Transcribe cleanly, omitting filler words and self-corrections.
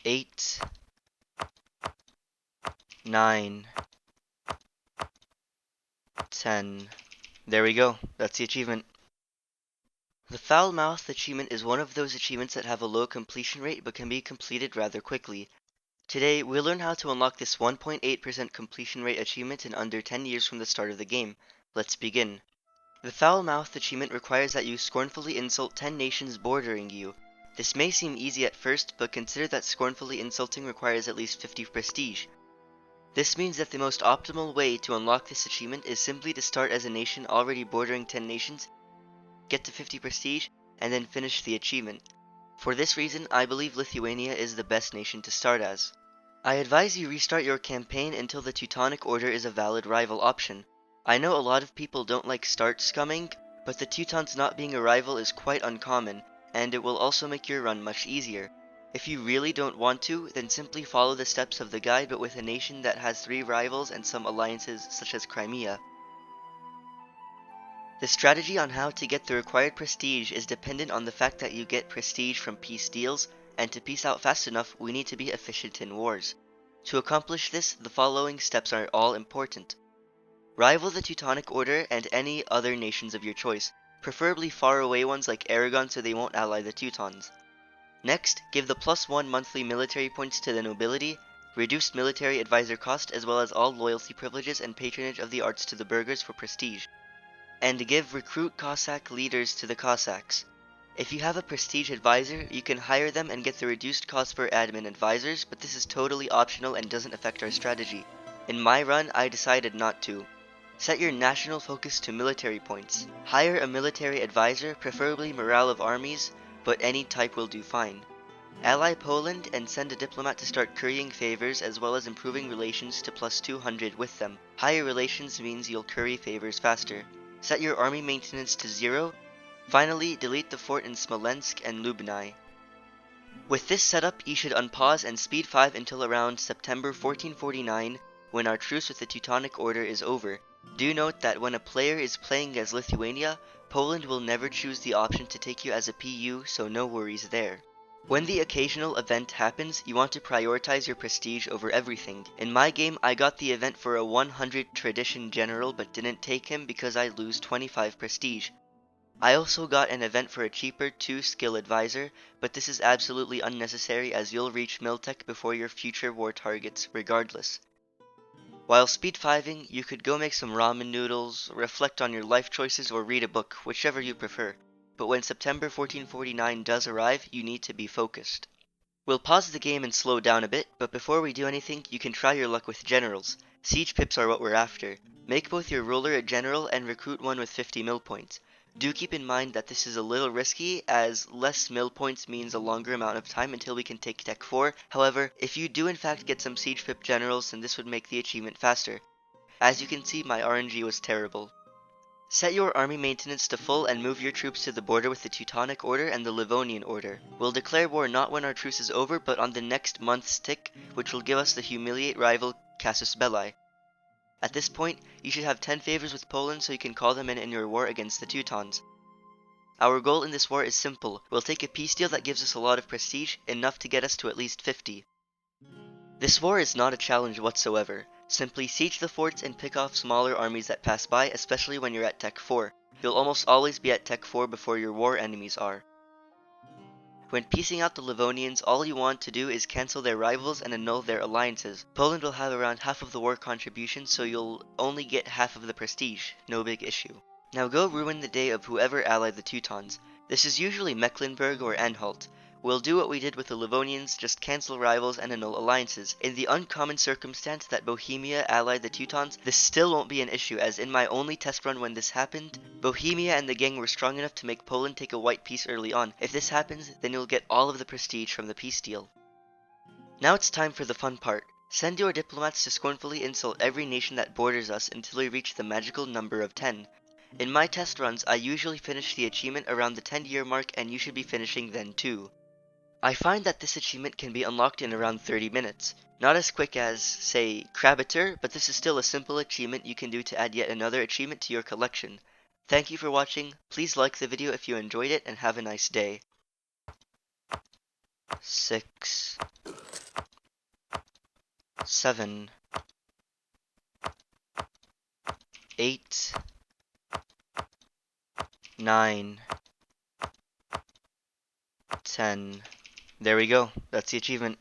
8, 9, 10. There we go. That's the achievement. The Foul Mouthed achievement is one of those achievements that have a low completion rate but can be completed rather quickly. Today, we'll learn how to unlock this 1.8% completion rate achievement in under 10 years from the start of the game. Let's begin. The Foul Mouthed achievement requires that you scornfully insult 10 nations bordering you. This may seem easy at first, but consider that scornfully insulting requires at least 50 prestige. This means that the most optimal way to unlock this achievement is simply to start as a nation already bordering 10 nations, get to 50 prestige, and then finish the achievement. For this reason, I believe Lithuania is the best nation to start as. I advise you restart your campaign until the Teutonic Order is a valid rival option. I know a lot of people don't like start scumming, but the Teutons not being a rival is quite uncommon, and it will also make your run much easier. If you really don't want to, then simply follow the steps of the guide but with a nation that has 3 rivals and some alliances such as Crimea. The strategy on how to get the required prestige is dependent on the fact that you get prestige from peace deals, and to peace out fast enough, we need to be efficient in wars. To accomplish this, the following steps are all important. Rival the Teutonic Order and any other nations of your choice, preferably far away ones like Aragon so they won't ally the Teutons. Next, give the +1 monthly military points to the nobility, reduced military advisor cost as well as all loyalty privileges and patronage of the arts to the burghers for prestige. And give recruit Cossack leaders to the Cossacks. If you have a prestige advisor, you can hire them and get the reduced cost per admin advisors, but this is totally optional and doesn't affect our strategy. In my run, I decided not to. Set your national focus to military points. Hire a military advisor, preferably morale of armies, but any type will do fine. Ally Poland and send a diplomat to start currying favors as well as improving relations to +200 with them. Higher relations means you'll curry favors faster. Set your army maintenance to 0. Finally, delete the fort in Smolensk and Lubny. With this setup, you should unpause and speed 5 until around September 1449, when our truce with the Teutonic Order is over. Do note that when a player is playing as Lithuania, Poland will never choose the option to take you as a PU, so no worries there. When the occasional event happens, you want to prioritize your prestige over everything. In my game, I got the event for a 100 tradition general but didn't take him because I lose 25 prestige. I also got an event for a cheaper 2 skill advisor, but this is absolutely unnecessary as you'll reach Miltech before your future war targets regardless. While speed 5ing, you could go make some ramen noodles, reflect on your life choices, or read a book, whichever you prefer. But when September 1449 does arrive, you need to be focused. We'll pause the game and slow down a bit, but before we do anything, you can try your luck with generals. Siege pips are what we're after. Make both your ruler a general and recruit one with 50 mil points. Do keep in mind that this is a little risky, as less mil points means a longer amount of time until we can take Tech 4. However, if you do in fact get some siege pip generals, then this would make the achievement faster. As you can see, my RNG was terrible. Set your army maintenance to full and move your troops to the border with the Teutonic Order and the Livonian Order. We'll declare war not when our truce is over, but on the next month's tick, which will give us the humiliate rival Casus Belli. At this point, you should have 10 favors with Poland so you can call them in your war against the Teutons. Our goal in this war is simple. We'll take a peace deal that gives us a lot of prestige, enough to get us to at least 50. This war is not a challenge whatsoever. Simply siege the forts and pick off smaller armies that pass by, especially when you're at Tech 4. You'll almost always be at Tech 4 before your war enemies are. When piecing out the Livonians, all you want to do is cancel their rivals and annul their alliances. Poland will have around half of the war contribution, so you'll only get half of the prestige. No big issue. Now go ruin the day of whoever allied the Teutons. This is usually Mecklenburg or Anhalt. We'll do what we did with the Livonians, just cancel rivals and annul alliances. In the uncommon circumstance that Bohemia allied the Teutons, this still won't be an issue, as in my only test run when this happened, Bohemia and the gang were strong enough to make Poland take a white peace early on. If this happens, then you'll get all of the prestige from the peace deal. Now it's time for the fun part. Send your diplomats to scornfully insult every nation that borders us until we reach the magical number of 10. In my test runs, I usually finish the achievement around the 10-year mark, and you should be finishing then too. I find that this achievement can be unlocked in around 30 minutes. Not as quick as, say, Crabiter, but this is still a simple achievement you can do to add yet another achievement to your collection. Thank you for watching, please like the video if you enjoyed it, and have a nice day. 6 7, 8, 9, 10. There we go. That's the achievement.